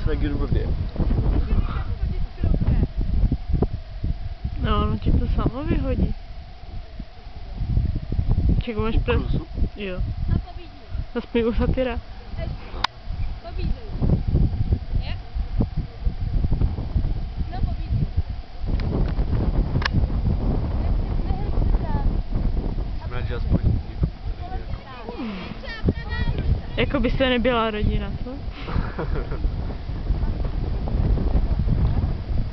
se negiru blbě. No, no ti to samo vyhodí. Čekaj, máš pres... Jo. Aspoň u satyra. Jako byste nebyla rodina, co?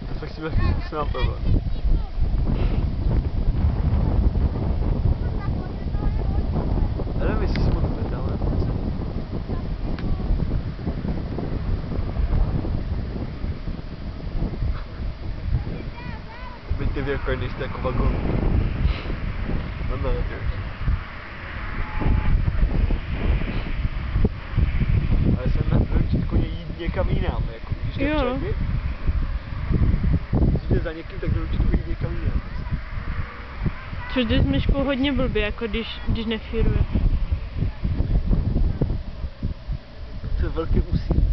To fakt si bych musel napadnout. Já nevím, jestli si moc ale... Byť ty věrko, když jste jako vagon. No ne, ale jsem naučit koně jít někam jinam, jako když jde předby. Když jde za někým, tak naučit ho jít někam jinam. Což jde s myškou hodně blbě, jako když nefíruje. To je velké úsilí.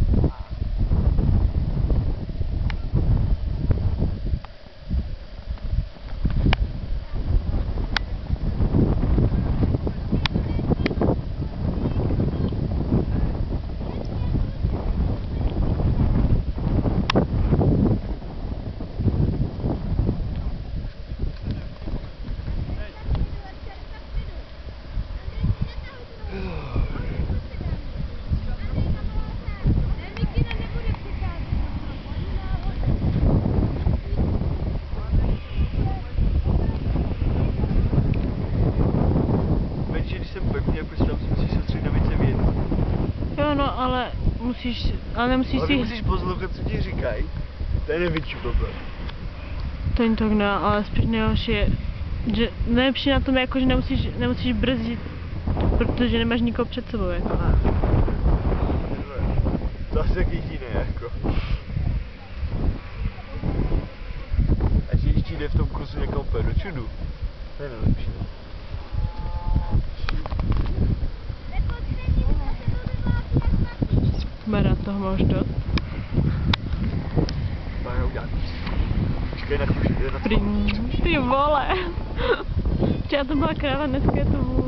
Jo, no, ale musíš musíš poslouchat, co ti říkají. To je největší problém. To jen tak ne, ale spíš nejhorší je, že nejlepší na tom je jako, že nemusíš brzdit, protože nemáš nikoho před sebou, jako. To asi tak jediné, jako. A že ještě jde v tom krusu někam úplně do čudu. To je nejlepší. Mera, toho máš dost. Máme udělat. Počkej na kuši, jde na to. Ty vole! Včera to byla kráva, dneska je to vůl.